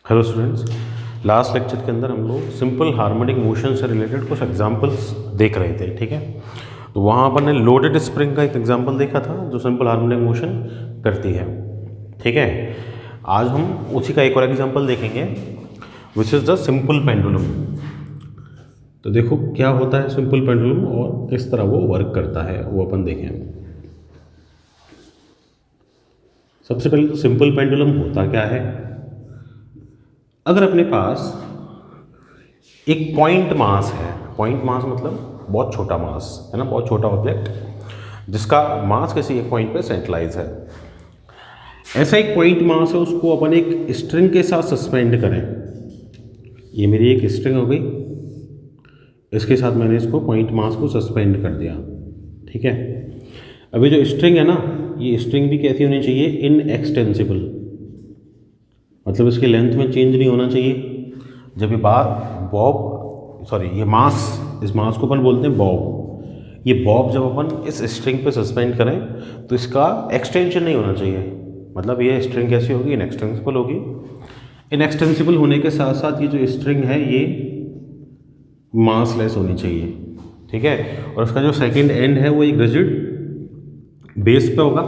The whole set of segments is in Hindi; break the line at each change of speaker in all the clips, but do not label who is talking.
हेलो स्टूडेंट्स, लास्ट लेक्चर के अंदर हम लोग सिंपल हार्मोनिक मोशन से रिलेटेड कुछ एग्जांपल्स देख रहे थे। ठीक है, तो वहाँ अपन ने लोडेड स्प्रिंग का एक एग्जांपल देखा था जो सिंपल हार्मोनिक मोशन करती है। ठीक है, आज हम उसी का एक और एग्जांपल देखेंगे which is the simple pendulum. तो देखो क्या होता है सिंपल पेंडुलम और किस तरह वो वर्क करता है वो अपन देखें। सबसे पहले तो सिंपल पेंडुलम होता क्या है। अगर अपने पास एक पॉइंट मास है, पॉइंट मास मतलब बहुत छोटा मास है ना, बहुत छोटा ऑब्जेक्ट जिसका मास किसी एक पॉइंट पे सेंट्रलाइज है, ऐसा एक पॉइंट मास है, उसको अपन एक स्ट्रिंग के साथ सस्पेंड करें। ये मेरी एक स्ट्रिंग हो गई, इसके साथ मैंने इसको पॉइंट मास को सस्पेंड कर दिया। ठीक है, अभी जो स्ट्रिंग है ना, ये स्ट्रिंग भी कैसी होनी चाहिए, इनएक्सटेंसिबल, मतलब इसकी लेंथ में चेंज नहीं होना चाहिए। जब ये ये मास, इस मास को अपन बोलते हैं बॉब। ये बॉब जब अपन इस स्ट्रिंग पे सस्पेंड करें तो इसका एक्सटेंशन नहीं होना चाहिए, मतलब ये स्ट्रिंग कैसी होगी, इनएक्सटेंसिबल होगी। इनएक्सटेंसिबल होने के साथ साथ ये जो स्ट्रिंग है ये मासलेस होनी चाहिए। ठीक है, और उसका जो सेकेंड एंड है वो एक रिजिड बेस पे होगा।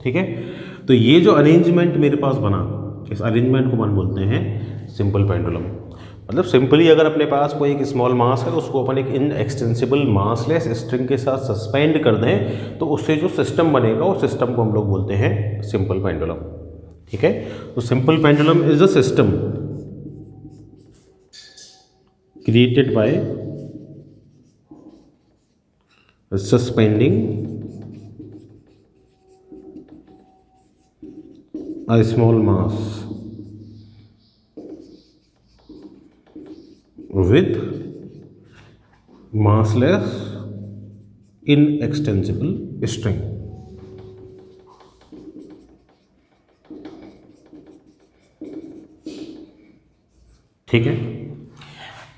ठीक है, तो ये जो अरेंजमेंट मेरे पास बना, इस अरेंजमेंट को अपन बोलते हैं सिंपल पेंडुलम। मतलब सिंपली अगर अपने पास कोई एक स्मॉल मास है तो उसको अपन एक इनएक्सटेंसिबल मासलेस स्ट्रिंग के साथ सस्पेंड कर दें तो उससे जो सिस्टम बनेगा उस सिस्टम को हम लोग बोलते हैं सिंपल पेंडुलम। ठीक है, तो simple pendulum is a system created by suspending a small mass with massless inextensible string। ठीक है,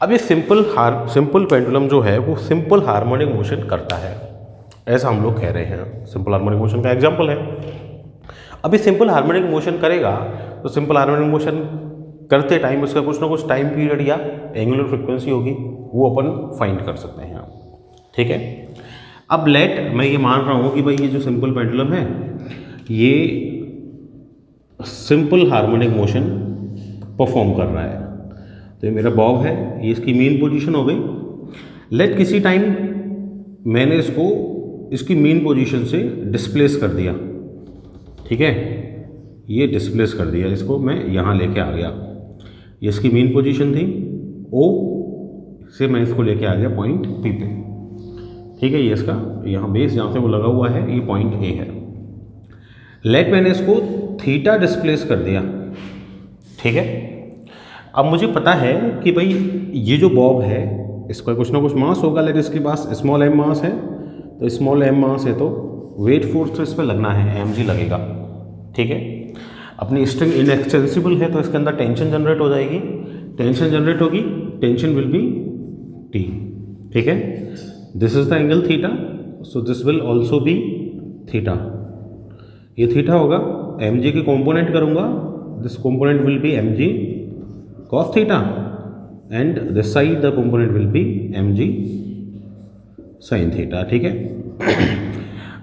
अब ये सिंपल पेंडुलम जो है वो सिंपल हार्मोनिक मोशन करता है, ऐसा हम लोग कह रहे हैं। सिंपल हार्मोनिक मोशन का एग्जांपल है। अभी सिंपल हार्मोनिक मोशन करेगा तो सिंपल हार्मोनिक मोशन करते टाइम उसका कुछ ना कुछ टाइम पीरियड या एंगुलर फ्रिक्वेंसी होगी, वो अपन फाइंड कर सकते हैं। ठीक है, अब मैं ये मान रहा हूँ कि भाई ये जो सिंपल पेंडुलम है ये सिंपल हार्मोनिक मोशन परफॉर्म कर रहा है। तो ये मेरा बॉब है, ये इसकी मेन पोजीशन हो गई। लेट किसी टाइम मैंने इसको इसकी मेन पोजीशन से डिस्प्लेस कर दिया। ठीक है, ये डिस्प्लेस कर दिया, इसको मैं यहाँ लेके आ गया। ये इसकी मेन पोजीशन थी, ओ से मैं इसको लेके आ गया पॉइंट पी पे। ठीक है, ये इसका यहाँ बेस जहाँ से वो लगा हुआ है ये पॉइंट ए है। लेट मैंने इसको थीटा डिस्प्लेस कर दिया। ठीक है, अब मुझे पता है कि भाई ये जो बॉब है इसका कुछ ना कुछ मास होगा। लेट इसके पास स्मॉल एम मास है, तो स्मॉल एम मास है तो वेट फोर्स तो इस पर लगना है, एम जी लगेगा। ठीक है, अपनी स्ट्रिंग इनएक्सटेंसिबल है तो इसके अंदर टेंशन जनरेट हो जाएगी, टेंशन जनरेट होगी, टेंशन विल बी टी। ठीक है, this is the angle theta, so this will also be theta. ये थीटा होगा, एम जी के कॉम्पोनेंट करूंगा, this component will be M G cos theta and this side the component will be M G sine theta. ठीक है,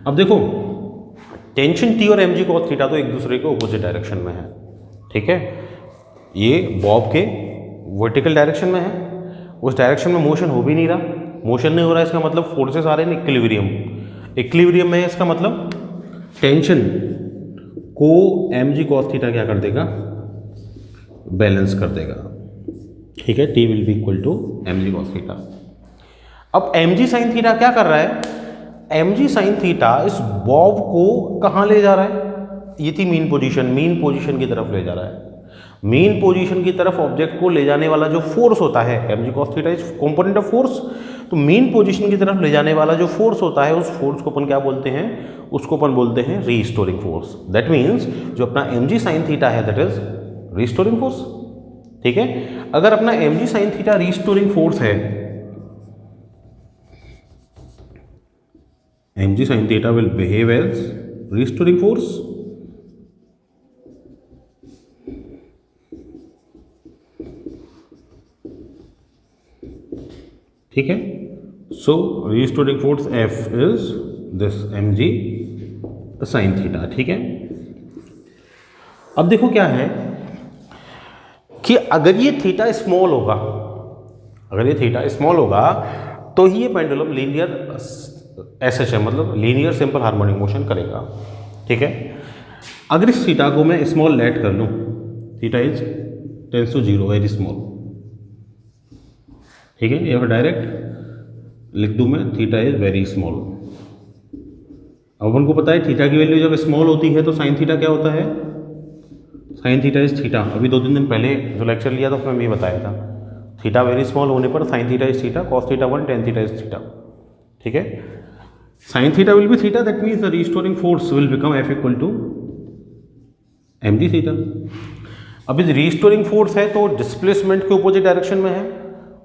अब देखो टेंशन टी और एम जी कॉस थीटा तो एक दूसरे के ऑपोजिट डायरेक्शन में है। ठीक है, ये बॉब के वर्टिकल डायरेक्शन में है, उस डायरेक्शन में मोशन हो भी नहीं रहा। मोशन नहीं हो रहा, इसका मतलब फोर्सेस आ रहे हैं इक्विलिब्रियम। इक्विलिब्रियम में है, इसका मतलब टेंशन को एम जी कॉस थीटा क्या कर देगा, बैलेंस कर देगा। ठीक है, T will be equal to M G cos theta. अब एम जी साइन थीटा क्या कर रहा है, एम जी साइन थीटा इस बॉब को कहाँ ले जा रहा है, ये थी मेन पोजीशन की तरफ ले जा रहा है। मेन पोजीशन की तरफ ऑब्जेक्ट को ले जाने वाला जो फोर्स होता है, M G cos theta is component of force, तो मेन पोजीशन की तरफ ले जाने वाला जो फोर्स होता है उस फोर्स को अपन क्या बोलते हैं, उसको अपन बोलते हैं रीस्टोरिंग फोर्स। दैट मीन्स जो अपना एम जी साइन थीटा है दैट इज रीस्टोरिंग फोर्स। ठीक है, अगर अपना M G sine theta restoring force है, mg sin theta will behave as restoring force। ठीक है। So restoring force F is this mg sin theta. ठीक है। अब देखो क्या है कि अगर ये थीटा स्मॉल होगा, अगर ये थीटा स्मॉल होगा तो ही ये पेंडुलम लीनियर SHM मतलब लीनियर सिंपल हार्मोनिक मोशन करेगा। ठीक है। अगर इस थीटा को मैं स्मॉल लेट कर लूँ, theta is tends to 0 very small, ठीक है, या फिर डायरेक्ट लिख दूँ मैं थीटा इज वेरी स्मॉल। अब अपन को पता है थीटा की वैल्यू जब स्मॉल होती है तो साइन थीटा क्या होता है, साइन थीटा इज थीटा। अभी 2-3 दिन पहले जो लेक्चर लिया था उसमें मैं ये बताया था, थीटा वेरी स्मॉल होने पर sine theta is theta, cos theta 1, tan theta is theta. ठीक है। Sine theta will be theta, that means the restoring force will become F equal to mg theta. अब इस रीस्टोरिंग फोर्स है तो डिस्प्लेसमेंट के अपोजिट डायरेक्शन में है,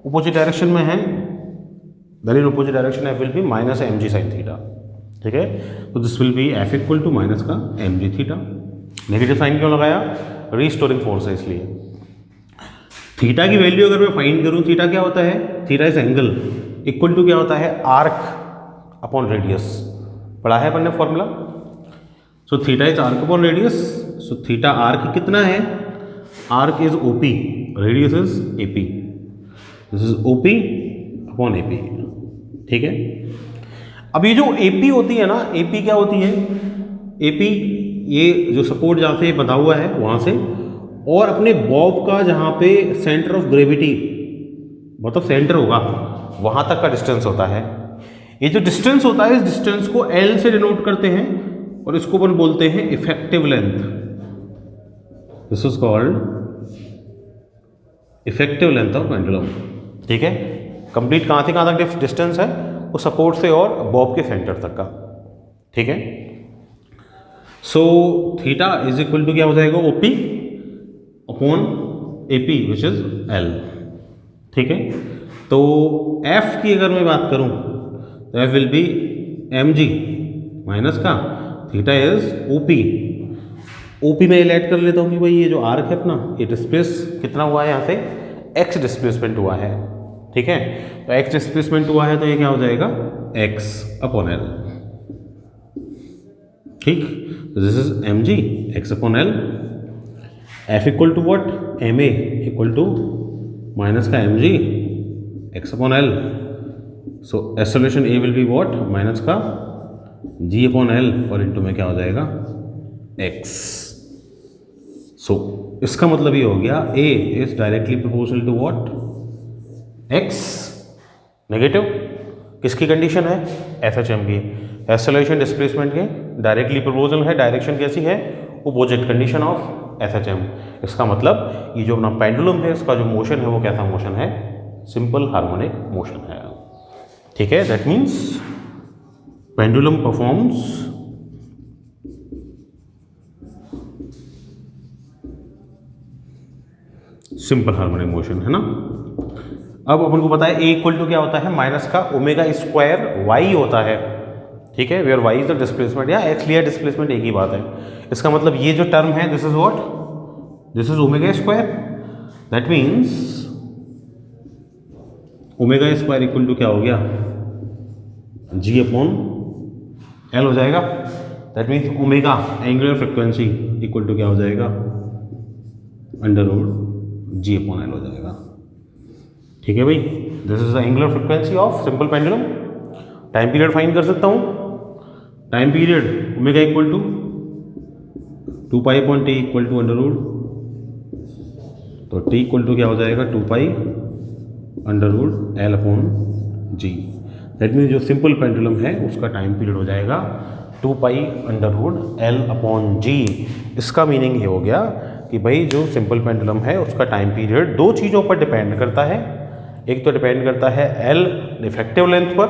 अपोजिट डायरेक्शन में है, then in opposite direction F will be minus mg sin theta. ठीक है। तो this will be F equal to minus का mg थीटा। नेगेटिव साइन क्यों लगाया, रीस्टोरिंग फोर्स है इसलिए। थीटा की वैल्यू अगर मैं फाइंड करूं, थीटा क्या होता है, theta is angle, equal to क्या होता है, आर्क अपॉन रेडियस। पढ़ा है अपन ने formula. So theta is arc upon radius. So theta arc कितना है, arc is OP, radius is AP, this is OP upon AP। ठीक है। अब ये जो AP होती है ना, AP क्या होती है, AP ये जो सपोर्ट जहाँ से बंधा हुआ है वहाँ से, और अपने बॉब का जहाँ पे सेंटर ऑफ ग्रेविटी मतलब सेंटर होगा वहाँ तक का डिस्टेंस होता है। ये जो डिस्टेंस होता है इस डिस्टेंस को L से डिनोट करते हैं और इसको अपन बोलते हैं effective length. This is called effective length of pendulum. ठीक है। कंप्लीट कहाँ से कहाँ तक डिस्टेंस है, वो सपोर्ट से और बॉब के सेंटर तक का। ठीक है। So theta is equal to क्या हो जाएगा, OP upon AP which is L। ठीक है। तो F की अगर मैं बात करूं तो F will B mg minus का थीटा इज OP में ऐड कर लेता हूँ कि भाई ये जो आर्क है अपना, ये डिस्प्लेस कितना हुआ है, यहाँ से x डिस्प्लेसमेंट हुआ है। ठीक है। तो x डिस्प्लेसमेंट हुआ है तो ये क्या हो जाएगा, x अपॉन L। ठीक। This is mg x upon L। F equal to what, ma equal to minus का mg x upon L। So acceleration a will be what, minus का g अपॉन L और इनटू में क्या हो जाएगा, x। सो इसका मतलब ये हो गया a is directly proportional to what, x। Negative किसकी कंडीशन है, FHM की, एक्सेलरेशन डिस्प्लेसमेंट के डायरेक्टली प्रोपोर्शनल है। डायरेक्शन कैसी है, अपोजिट, कंडीशन ऑफ FHM। इसका मतलब ये जो अपना पेंडुलम है इसका जो मोशन है वो कैसा मोशन है, सिंपल हार्मोनिक मोशन है। ठीक है। That means pendulum performs simple harmonic motion, है ना। अब अपन को पता है A इक्वल टू क्या होता है, माइनस का ओमेगा स्क्वायर y होता है। ठीक है। Where y is the displacement, या x लिया डिस्प्लेसमेंट, एक ही बात है। इसका मतलब ये जो टर्म है this is what, this is omega square. That means omega square equal to क्या हो गया, g अपॉन L हो जाएगा। That means omega angular frequency equal to क्या हो जाएगा, under root g upon L हो जाएगा। ठीक है भाई। This is the angular frequency of simple pendulum. Time period find कर सकता हूँ, time period omega equal to 2 pi upon T equal to under root, तो टी इक्वल टू क्या हो जाएगा, 2 pi under root L upon g. That means जो सिंपल पेंडुलम है उसका टाइम पीरियड हो जाएगा 2 pi under root L upon g. इसका मीनिंग ये हो गया कि भाई जो सिंपल पेंडुलम है उसका टाइम पीरियड दो चीज़ों पर डिपेंड करता है। एक तो डिपेंड करता है L इफेक्टिव लेंथ पर,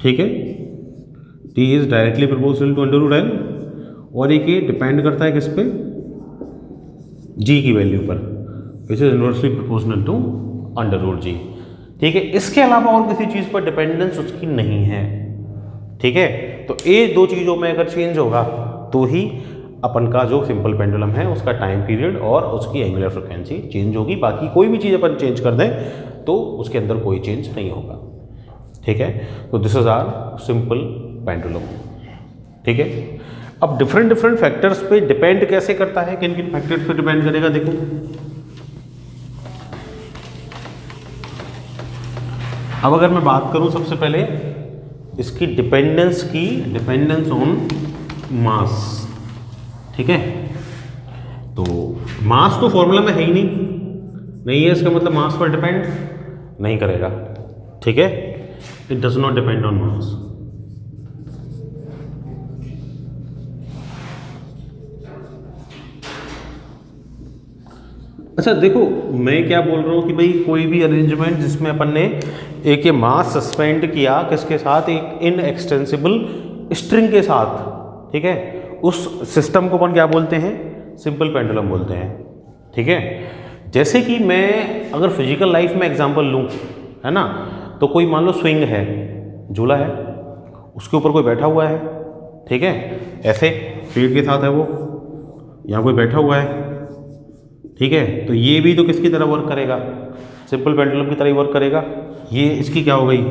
ठीक है, T is directly proportional to under root L, और एक ये डिपेंड करता है किस पे, G की वैल्यू पर, which is inversely proportional to under root G। ठीक है। इसके अलावा और किसी चीज़ पर डिपेंडेंस उसकी नहीं है। ठीक है। तो ये दो चीज़ों में अगर चेंज होगा तो ही अपन का जो सिंपल पेंडुलम है उसका टाइम पीरियड और उसकी एंगुलर फ्रिक्वेंसी चेंज होगी। बाकी कोई भी चीज़ अपन चेंज कर दें तो उसके अंदर कोई चेंज नहीं होगा। ठीक है, तो this is our simple pendulum. ठीक है, अब डिफरेंट डिफरेंट फैक्टर्स पे डिपेंड कैसे करता है, किन किन फैक्टर्स पे डिपेंड करेगा, देखो अब अगर मैं बात करूं सबसे पहले इसकी डिपेंडेंस ऑन मास। ठीक है, तो मास तो फॉर्मूला में है ही नहीं है, इसका मतलब मास पर डिपेंड नहीं करेगा। ठीक है, it does not depend on मास। अच्छा देखो, मैं क्या बोल रहा हूँ कि भाई कोई भी अरेंजमेंट जिसमें अपन ने एक ये मास सस्पेंड किया किसके साथ, एक इनएक्सटेंसिबल स्ट्रिंग के साथ, ठीक है, उस सिस्टम को अपन क्या बोलते हैं, सिंपल पेंडुलम बोलते हैं। ठीक है, जैसे कि मैं अगर फिजिकल लाइफ में एग्जांपल लूँ, है ना, तो कोई मान लो स्विंग है, झूला है, उसके ऊपर कोई बैठा हुआ है। ठीक है, ऐसे पेड़ के साथ है वो, यहाँ कोई बैठा हुआ है। ठीक है, तो ये भी तो किसकी तरह वर्क करेगा, सिंपल पेंडुलम की तरह ही वर्क करेगा। ये इसकी क्या हो गई,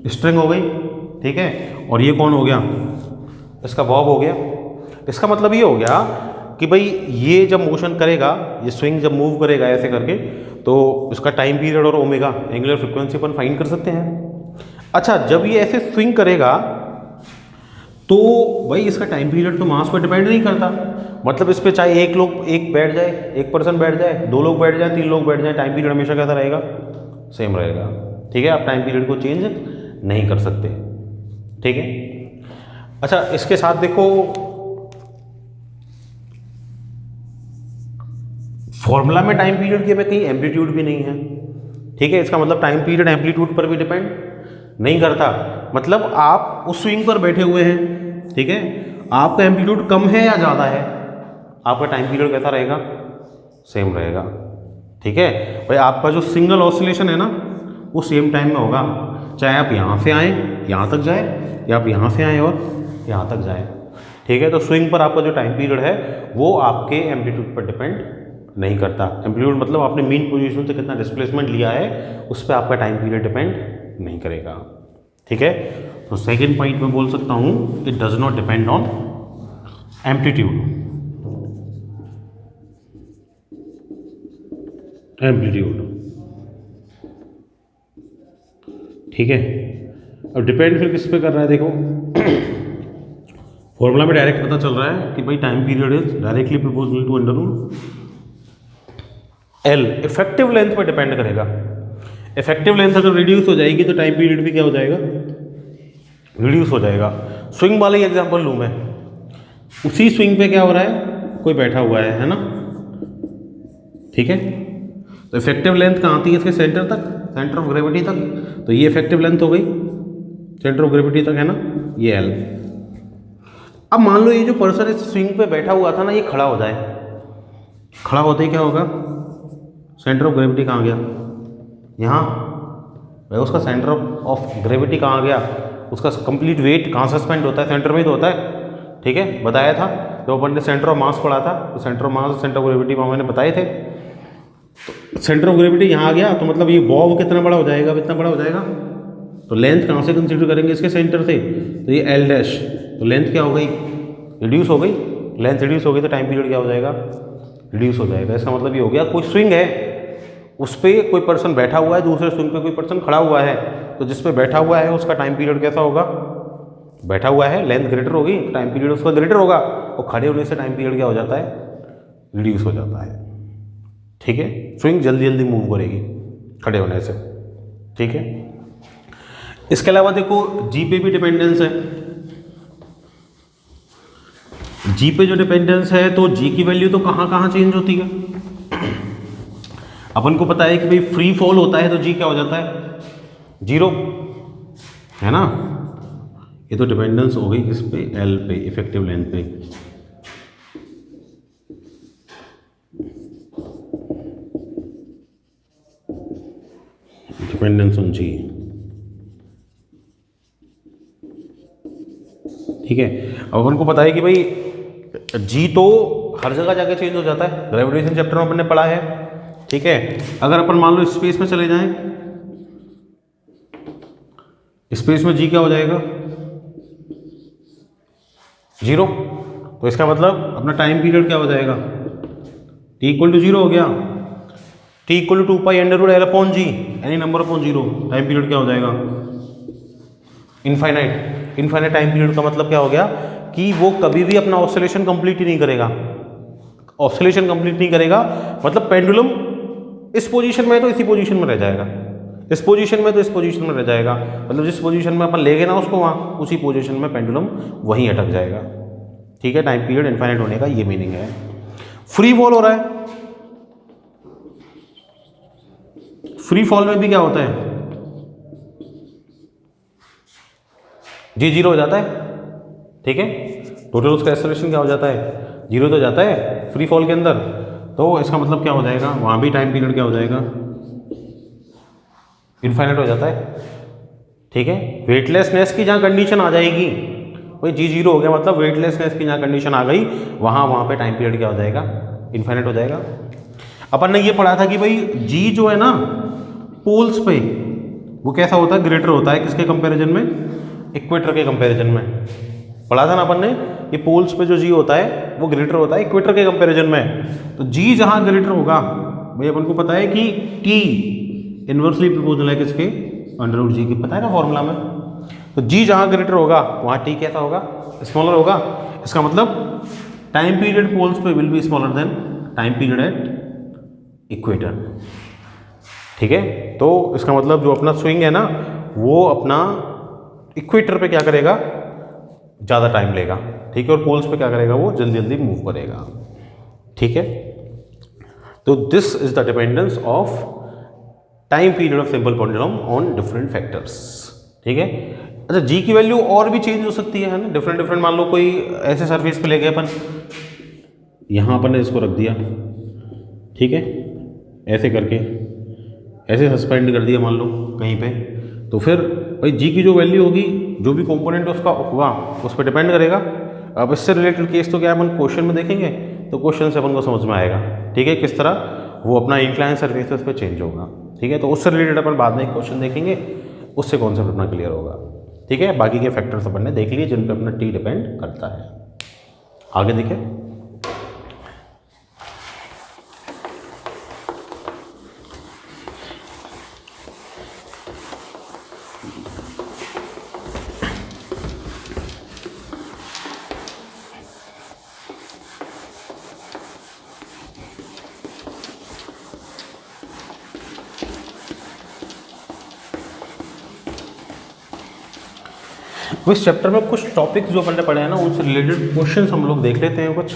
स्ट्रिंग हो गई। ठीक है, और ये कौन हो गया, इसका बॉब हो गया। इसका मतलब ये हो गया कि भाई ये जब मोशन करेगा, ये स्विंग जब मूव करेगा ऐसे करके, तो इसका टाइम पीरियड और ओमेगा एंगुलर फ्रीक्वेंसी अपन फाइंड कर सकते हैं। अच्छा, जब ये ऐसे स्विंग करेगा तो भाई इसका टाइम पीरियड तो मास पर डिपेंड नहीं करता, मतलब इस पे चाहे एक बैठ जाए, एक पर्सन बैठ जाए, 2 लोग बैठ जाए, 3 लोग बैठ जाए, टाइम पीरियड हमेशा कैसा रहेगा, सेम रहेगा। ठीक है, आप टाइम पीरियड को चेंज नहीं कर सकते। ठीक है, अच्छा इसके साथ देखो फॉर्मूला में टाइम पीरियड के में कहीं एम्पलीट्यूड भी नहीं है। ठीक है, इसका मतलब टाइम पीरियड एम्पलीट्यूड पर भी डिपेंड नहीं करता, मतलब आप उस स्विंग पर बैठे हुए हैं। ठीक है, आपका एम्पलीट्यूड कम है या ज़्यादा है, आपका टाइम पीरियड कैसा रहेगा, सेम रहेगा। ठीक है भाई, आपका जो सिंगल ऑसिलेशन है ना वो सेम टाइम में होगा, चाहे आप यहाँ से आएँ यहाँ तक जाए, या आप यहाँ से आएँ और यहाँ तक जाएँ। ठीक है, तो स्विंग पर आपका जो टाइम पीरियड है वो आपके एम्पलीट्यूड पर डिपेंड नहीं करता। एम्पलीट्यूड मतलब आपने मीन पोजीशन से कितना डिस्प्लेसमेंट लिया है उस पर आपका टाइम पीरियड डिपेंड नहीं करेगा। ठीक है, तो सेकेंड पॉइंट में बोल सकता हूँ, it does not depend on amplitude. ठीक है, अब डिपेंड फिर किस पे कर रहा है, देखो फॉर्मूला में डायरेक्ट पता चल रहा है कि भाई time period is directly proportional to under root L. Effective length पर डिपेंड करेगा, इफेक्टिव लेंथ अगर रिड्यूस हो जाएगी तो टाइम पीरियड भी क्या हो जाएगा, रिड्यूस हो जाएगा। स्विंग वाला ही एग्जांपल लूँ मैं, उसी स्विंग पे क्या हो रहा है, कोई बैठा हुआ है ना। ठीक है, तो इफेक्टिव लेंथ कहाँ आती है, इसके सेंटर तक, सेंटर ऑफ ग्रेविटी तक, तो ये इफेक्टिव लेंथ हो गई सेंटर ऑफ ग्रेविटी तक, है ना, ये एल। अब मान लो ये जो पर्सन इस स्विंग पे बैठा हुआ था ना, ये खड़ा हो जाए, खड़ा होते ही क्या होगा, सेंटर ऑफ ग्रेविटी कहाँ गया, यहाँ भाई, उसका सेंटर ऑफ ग्रेविटी कहाँ गया, उसका कंप्लीट वेट कहाँ सस्पेंड होता है, सेंटर में ही तो होता है। ठीक है, बताया था जब अपन ने सेंटर ऑफ मास पढ़ा था, तो centre of mass centre of gravity मैंने बताए थे। तो सेंटर ऑफ ग्रेविटी यहाँ आ गया, तो मतलब ये बॉब कितना बड़ा हो जाएगा, कितना बड़ा हो जाएगा, तो लेंथ कहाँ से कंसीडर करेंगे, इसके सेंटर से, तो ये एल डैश, तो लेंथ क्या हो गई, रिड्यूस हो गई, लेंथ रिड्यूस हो गई, तो टाइम पीरियड क्या हो जाएगा, रिड्यूस हो जाएगा। इसका मतलब ये हो गया, कोई स्विंग है उस पर कोई पर्सन बैठा हुआ है, दूसरे स्विंग पे कोई पर्सन खड़ा हुआ है, तो जिस पे बैठा हुआ है उसका टाइम पीरियड कैसा होगा, बैठा हुआ है, लेंथ ग्रेटर होगी, टाइम पीरियड उसका ग्रेटर होगा, और खड़े होने से टाइम पीरियड क्या हो जाता है, रिड्यूस हो जाता है। ठीक है, स्विंग जल्दी जल्दी मूव करेगी खड़े होने से। ठीक है, इसके अलावा देखो जी पे भी डिपेंडेंस है। जी पे जो डिपेंडेंस है, तो जी की वैल्यू तो कहाँ कहाँ चेंज होती है, अपन को पता है कि भाई फ्री फॉल होता है तो जी क्या हो जाता है, 0, है ना। ये तो डिपेंडेंस हो गई किस पे, एल पे, इफेक्टिव लेंथ पे। डिपेंडेंस ऑन जी। ठीक है, अब अपन को पता है कि भाई जी तो हर जगह जाके चेंज हो जाता है, ग्रेविटेशन चैप्टर में अपन ने पढ़ा है। ठीक है। अगर अपन मान लो स्पेस में चले जाएं, स्पेस में जी क्या हो जाएगा, 0। तो इसका मतलब अपना टाइम पीरियड क्या हो जाएगा, t इक्वल टू 0 हो गया। t equal to 2 pi under root L upon G, any number upon 0। Time period क्या हो जाएगा, इनफाइनाइट। इनफाइनाइट टाइम पीरियड का मतलब क्या हो गया कि वो कभी भी अपना ऑसिलेशन कंप्लीट ही नहीं करेगा। ऑसिलेशन कंप्लीट नहीं करेगा मतलब पेंडुलम इस पोजीशन में है तो इसी पोजीशन में रह जाएगा, इस पोजीशन में तो इस पोजीशन में रह जाएगा, मतलब जिस पोजीशन में अपन ले गए ना उसको वहाँ, उसी पोजीशन में पेंडुलम वहीं अटक जाएगा। ठीक है, टाइम पीरियड इनफाइनाइट होने का ये मीनिंग है। फ्री फॉल हो रहा है, फ्री फॉल में भी क्या होता है, जी 0 हो जाता है। ठीक है, टोटल उसका एक्सेलरेशन क्या हो जाता है, 0 तो जाता है फ्री फॉल के अंदर। तो इसका मतलब क्या हो जाएगा, वहाँ भी टाइम पीरियड क्या हो जाएगा, इनफाइनाइट हो जाता है। ठीक है, वेटलेसनेस की जहाँ कंडीशन आ जाएगी, भाई जी 0 हो गया मतलब वेटलेसनेस की जहाँ कंडीशन आ गई, वहाँ पे टाइम पीरियड क्या हो जाएगा, इनफाइनाइट हो जाएगा। अपन ने ये पढ़ा था कि भाई जी जो है ना पोल्स पे, वो कैसा होता है, ग्रेटर होता है किसके कंपैरिजन में, इक्वेटर के कंपैरिजन में। पढ़ा था ना अपन ने, ये पोल्स पे जो जी होता है वो ग्रेटर होता है इक्वेटर के कंपैरिजन में। तो जी जहाँ ग्रेटर होगा, भाई अपन को पता है कि टी इन्वर्सली प्रोपोर्शनल है किसके, अंडर रूट जी की, पता है ना फॉर्मूला में। तो जी जहाँ ग्रेटर होगा वहाँ टी कैसा होगा, स्मॉलर होगा। इसका मतलब टाइम पीरियड पोल्स पे will be smaller than time period at equator. ठीक है, तो इसका मतलब जो अपना स्विंग है ना वो अपना इक्वेटर पे क्या करेगा, ज़्यादा टाइम लेगा। ठीक है, और पोल्स पे क्या करेगा, वो जल्दी जल्दी मूव करेगा। ठीक है, तो this is the dependence of time period of simple pendulum on different factors. ठीक है, अच्छा जी की वैल्यू और भी चेंज हो सकती है ना, डिफरेंट डिफरेंट। मान लो कोई ऐसे सरफेस पे ले गए अपन, यहाँ अपन ने इसको रख दिया, ठीक है, ऐसे करके ऐसे सस्पेंड कर दिया मान लो कहीं पे, तो फिर भाई जी की जो वैल्यू होगी, जो भी कंपोनेंट उसका हुआ उस पर डिपेंड करेगा। अब इससे रिलेटेड केस तो क्या अपन क्वेश्चन में देखेंगे, तो क्वेश्चन से अपन को समझ में आएगा। ठीक है, किस तरह वो अपना इंक्लाइन सरफेसेस पे चेंज होगा। ठीक है, तो उससे रिलेटेड अपन बाद में एक क्वेश्चन देखेंगे, उससे कॉन्सेप्ट अपना क्लियर होगा। ठीक है, बाकी के फैक्टर्स अपन ने देख लिए जिन पर अपना टी डिपेंड करता है। आगे देखें, इस चैप्टर में कुछ टॉपिक्स जो अपन ने पढ़े हैं ना उनसे रिलेटेड क्वेश्चंस हम लोग देख लेते हैं कुछ।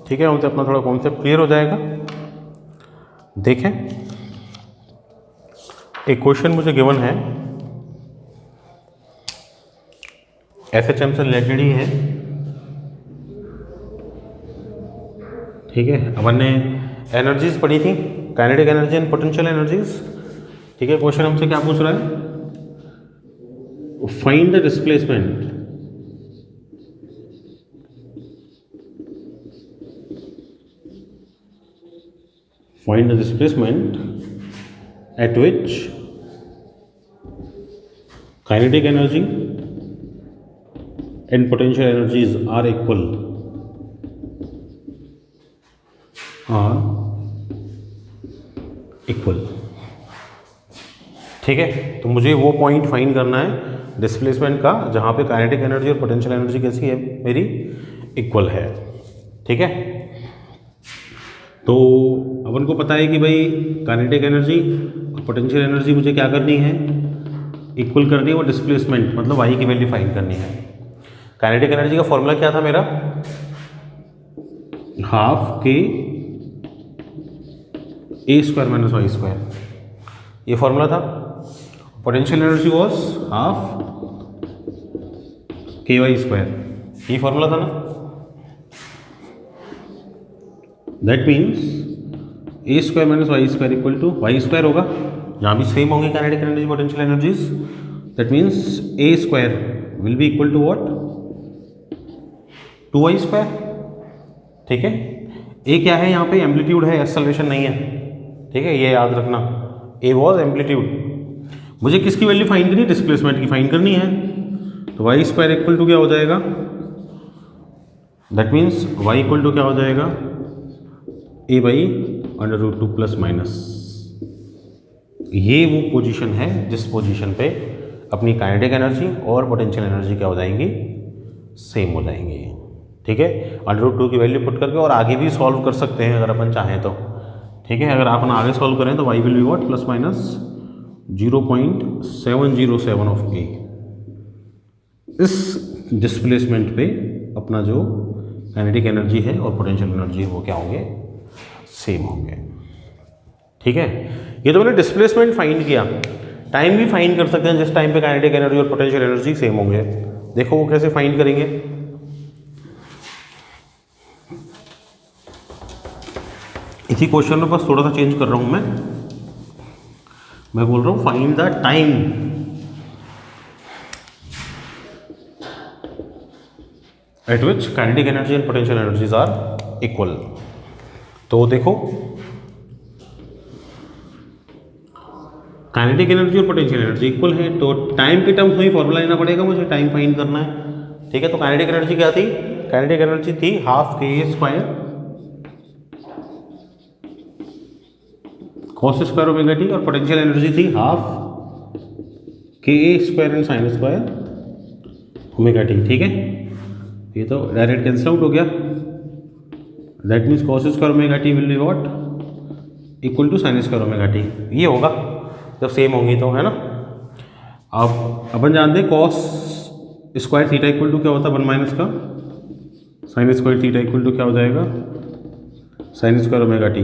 ठीक है, उनसे अपना थोड़ा कॉन्सेप्ट क्लियर हो जाएगा। देखें, एक क्वेश्चन मुझे गिवन है, एसएचएम से रिलेटेड ही है। ठीक है, अपन ने एनर्जीज पढ़ी थी, kinetic energy and potential energies. ठीक है, क्वेश्चन हमसे क्या पूछ रहा है, find the displacement at which kinetic energy and potential energies are equal, ठीक है, तो मुझे वो पॉइंट फाइंड करना है डिस्प्लेसमेंट का जहाँ पे काइनेटिक एनर्जी और पोटेंशियल एनर्जी कैसी है, मेरी इक्वल है। ठीक है, तो अपन को पता है कि भाई काइनेटिक एनर्जी और पोटेंशियल एनर्जी मुझे क्या करनी है, इक्वल करनी है, वो डिस्प्लेसमेंट मतलब वाई की वैल्यू फाइंड करनी है। काइनेटिक एनर्जी का फॉर्मूला क्या था मेरा, half K A square minus Y square, ये फॉर्मूला था। Potential energy was half K Y square, ये फॉर्मूला था ना। That means A square minus Y square equal to Y square होगा, यहाँ भी सेम होंगे kinetic energy potential energies. That means A square will be equal to what, 2y square. ठीक है, ए क्या है यहाँ पे, एम्पलीट्यूड है, एक्सेलरेशन नहीं है। ठीक है, ये याद रखना, ए वॉज एम्पलीट्यूड। मुझे किसकी वैल्यू फाइंड करनी है? डिस्प्लेसमेंट की फाइंड करनी है। तो वाई स्क्वायर इक्वल टू क्या हो जाएगा? That means Y equal to क्या हो जाएगा? A by under root 2 plus minus. ये वो पोजीशन है जिस पोजीशन पे अपनी काइनेटिक एनर्जी और पोटेंशियल एनर्जी क्या हो जाएंगी? सेम हो जाएंगी। ठीक है, अंडर रूट 2 की वैल्यू पुट करके और आगे भी सॉल्व कर सकते हैं अगर अपन चाहें तो। ठीक है, अगर अपन आगे सॉल्व करें तो Y will be what? Plus minus 0.707 of A. इस डिस्प्लेसमेंट पे अपना जो काइनेटिक एनर्जी है और पोटेंशियल एनर्जी है वो क्या होंगे? सेम होंगे। ठीक है, ये तो मैंने डिस्प्लेसमेंट फाइंड किया। टाइम भी फाइंड कर सकते हैं जिस टाइम पे काइनेटिक एनर्जी और पोटेंशियल एनर्जी सेम होंगे। देखो वो कैसे फाइंड करेंगे। इसी क्वेश्चन में बस थोड़ा सा चेंज कर रहा हूं मैं बोल रहा हूं find the time at which kinetic energy and potential energies are equal. तो देखो काइनेटिक एनर्जी और पोटेंशियल एनर्जी इक्वल है, तो टाइम के टर्म्स में ही फॉर्मूला लेना पड़ेगा मुझे, टाइम फाइंड करना है। ठीक है, तो काइनेटिक एनर्जी क्या थी? काइनेटिक एनर्जी थी half K square cos square omega T, और पोटेंशियल एनर्जी थी half K square and sine square omega T. ठीक है, ये तो डायरेक्ट कैंसिल आउट हो गया। That means cos square omega T will be what? Equal to sine square omega T. ये होगा जब सेम होंगी तो, है ना। अब अपन जानते हैं cos square theta equal to क्या होता है? 1 माइनस का sine square theta equal to क्या हो जाएगा? Sine square omega T.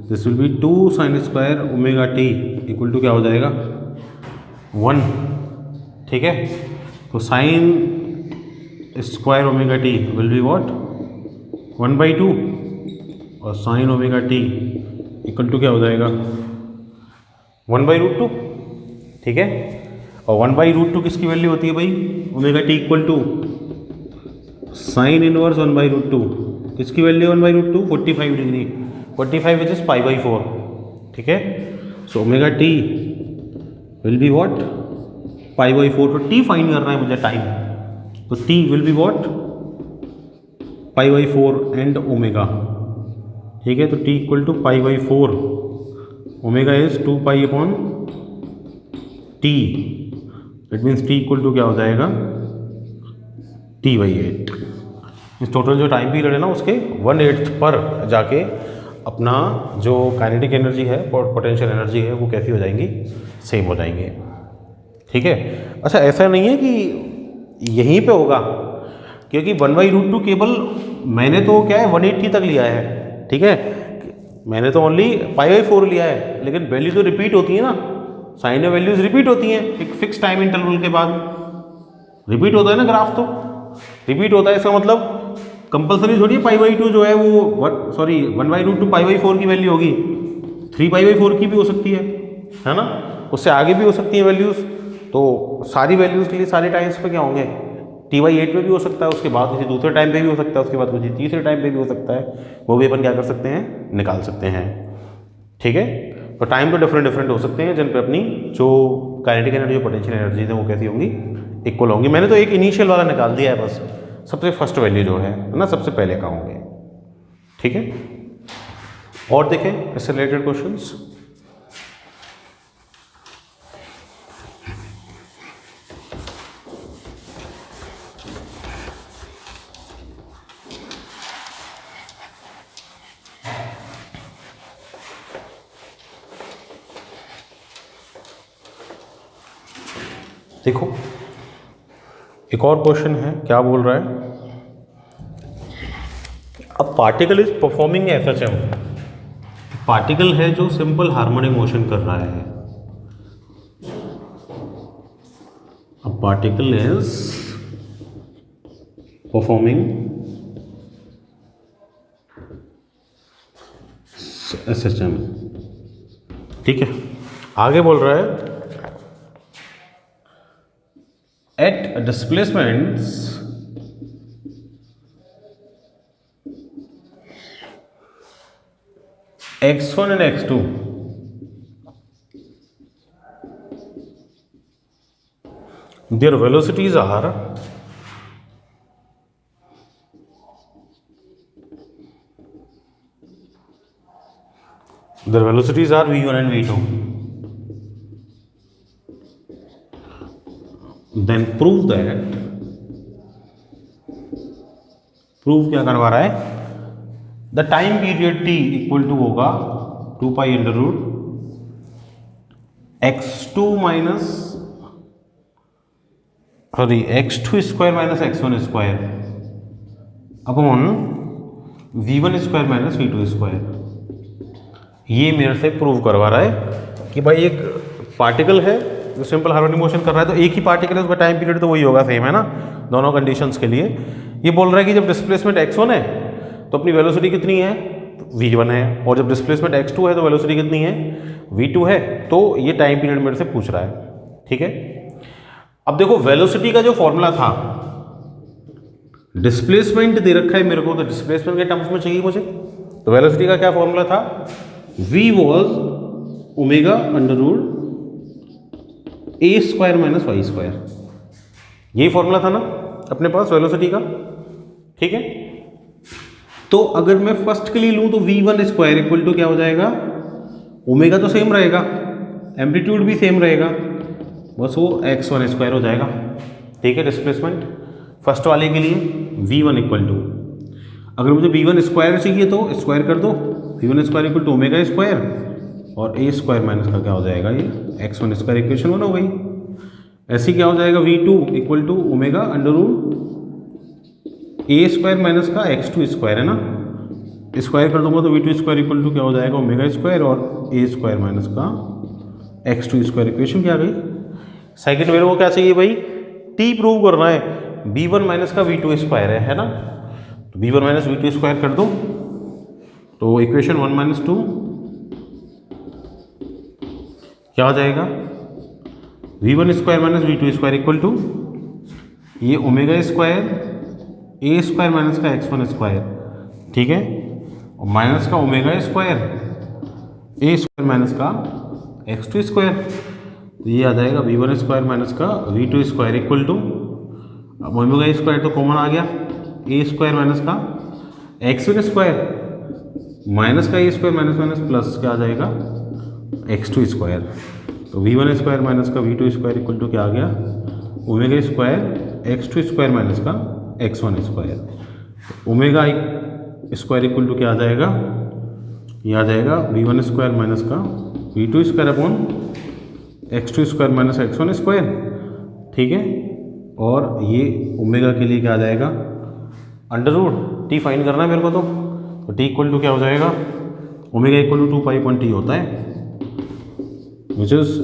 This will be 2 sine square omega T equal to क्या हो जाएगा? 1। ठीक है, तो sine square omega T will be what? 1/2 और sine omega T equal to क्या हो जाएगा? 1/√2। ठीक है, और 1/√2 किसकी वैल्यू होती है भाई? Omega T equal to sine inverse 1/√2। किसकी वैल्यू 1/√2? 45 degree, 45 which is π/4। ठीक है, so omega T will be what? π/4। तो टी फाइंड करना है मुझे टाइम, तो T will be what? π/4 and omega. ठीक है, तो T equal to π/4, omega is 2π/t। It means T equal to क्या हो जाएगा? t/8। इस टोटल जो टाइम पीरियड है ना उसके 1/8 पर जाके अपना जो काइनेटिक एनर्जी है और पोटेंशियल एनर्जी है वो कैसी हो जाएंगी? सेम हो जाएंगे। ठीक है, अच्छा ऐसा नहीं है कि यहीं पे होगा, क्योंकि 1/√2 केवल मैंने तो क्या है 180 तक लिया है। ठीक है, मैंने तो ओनली π/4 लिया है, लेकिन वैल्यू तो रिपीट होती है ना, साइन में वैल्यूज रिपीट होती हैं एक फिक्स टाइम इंटरवल के बाद। रिपीट होता है ना ग्राफ, तो रिपीट होता है, इसका मतलब कंपलसरी थोड़ी है π/2 जो है वो 1/√2 π/4 की वैल्यू होगी, 3π/4 की भी हो सकती है ना, उससे आगे भी हो सकती है वैल्यूज़। तो सारी वैल्यूज़ के लिए सारे टाइम्स पे क्या होंगे? t/8 पे भी हो सकता है, उसके बाद किसी दूसरे टाइम पे भी हो सकता है, उसके बाद किसी तीसरे टाइम पे भी हो सकता है, वो भी अपन क्या कर सकते हैं? निकाल सकते हैं। ठीक है, तो टाइम तो डिफरेंट हो सकते हैं जिन पे अपनी जो काइनेटिक एनर्जी और पोटेंशियल एनर्जी है वो कैसी होंगी? इक्वल होंगी। मैंने तो एक इनिशियल वाला निकाल दिया है बस, सबसे फर्स्ट वैल्यू जो है ना, सबसे पहले का होंगे। ठीक है, और देखें इससे रिलेटेड क्वेश्चंस। देखो एक और क्वेश्चन है, क्या बोल रहा है? A particle is performing FHM. Particle है जो सिंपल हार्मोनिक मोशन कर रहा है। A particle is performing SHM. ठीक है, आगे बोल रहा है at displacements x1 and x2 their velocities are v1 and v2. Then prove क्या करवा रहा है, the time period t equal to होगा 2 pi under root x2 square minus x1 square upon v1 square minus v2 square. ये मेरे से प्रूव करवा रहा है कि भाई एक पार्टिकल है जो सिंपल हार्मोनिक मोशन कर रहा है, तो एक ही पार्टिकल है, उसका टाइम पीरियड तो वही होगा, सेम है ना दोनों कंडीशंस के लिए। ये बोल रहा है कि जब डिस्प्लेसमेंट x1 है तो अपनी वेलोसिटी कितनी है, v1 है, और जब डिस्प्लेसमेंट x2 है तो वेलोसिटी कितनी है, v2 है। तो ये टाइम पीरियड मेरे से पूछ रहा है, ठीक है। अब देखो वेलोसिटी का जो फॉर्मूला था, डिस्प्लेसमेंट दे रखा है मेरे को, तो डिस्प्लेसमेंट के टर्म्स में चाहिए मुझे, तो वेलोसिटी का क्या फॉर्मूला था, v was omega under root a square minus Y square. यही फॉर्मूला था ना अपने पास वेलोसिटी का, ठीक है। तो अगर मैं फर्स्ट के लिए लूं तो v1 स्क्वायर इक्वल टू क्या हो जाएगा, ओमेगा तो सेम रहेगा, एम्पलीट्यूड भी सेम रहेगा, बस वो x1 स्क्वायर हो जाएगा, ठीक है। डिस्प्लेसमेंट फर्स्ट वाले के लिए v1 इक्वल टू, अगर मुझे v1 स्क्वायर चाहिए तो स्क्वायर कर दो, v1 square equal to omega square, और a स्क्वायर माइनस का क्या हो जाएगा, ये x1 स्क्वायर इक्वेशन 1 हो गई। ऐसी क्या हो जाएगा, v2 equal to omega under root a square minus का x2 स्क्वायर है ना, स्क्वायर कर दूंगा तो v2 स्क्वायर इक्वल टू क्या हो जाएगा, ओमेगा स्क्वायर और a स्क्वायर माइनस का x2 स्क्वायर इक्वेशन क्या आ गई। सेकंड मेरे को क्या चाहिए भाई, t प्रूव करना है, b1 माइनस का v2 स्क्वायर है ना, तो b1 माइनस v2 स्क्वायर कर दो, तो इक्वेशन 1 माइनस 2 क्या हो जाएगा, v1 square minus v2 square equal to ये omega square a square minus का x1 स्क्वायर, ठीक है, और माइनस का omega square a square minus का x2 स्क्वायर, तो ये आ जाएगा v1 स्क्वायर माइनस का v2 स्क्वायर इक्वल टू, अब ओमेगा स्क्वायर तो कॉमन आ गया, a स्क्वायर माइनस का x1 स्क्वायर माइनस का a square minus minus plus क्या आ जाएगा, x2 स्क्वायर, तो v1 स्क्वायर माइनस का v2 स्क्वायर इक्वल टू क्या आ गया, omega square x2 square minus का x1 square, omega square equal to क्या आ जाएगा, ये आ जाएगा v1 स्क्वायर माइनस का v2 square upon x2 square minus x1 square, ठीक है। और ये ओमेगा के लिए क्या आ जाएगा, अंडर रूट t फाइंड करना है मेरे को, तो t इक्वल टू क्या हो जाएगा, omega equal to 2 pi upon t होता है, which is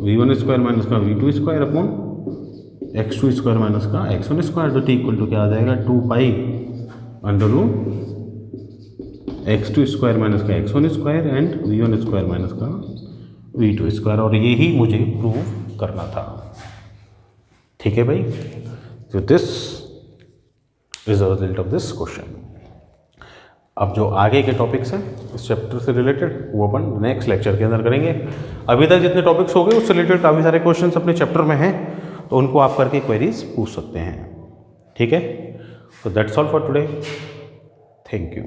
v1 square minus का v2 square upon x2 square minus का x1 स्क्वायर, तो t इक्वल टू क्या आ जाएगा, 2 pi under root x2 square minus का x1 square and v1 square minus का v2 स्क्वायर, और यही मुझे प्रूव करना था, ठीक है भाई। तो this is the result of this question. अब जो आगे के टॉपिक्स हैं इस चैप्टर से रिलेटेड वो अपन नेक्स्ट लेक्चर के अंदर करेंगे। अभी तक जितने टॉपिक्स हो गए उससे रिलेटेड काफ़ी सारे क्वेश्चंस अपने चैप्टर में हैं, तो उनको आप करके क्वेरीज पूछ सकते हैं, ठीक है। तो that's all for today, thank you.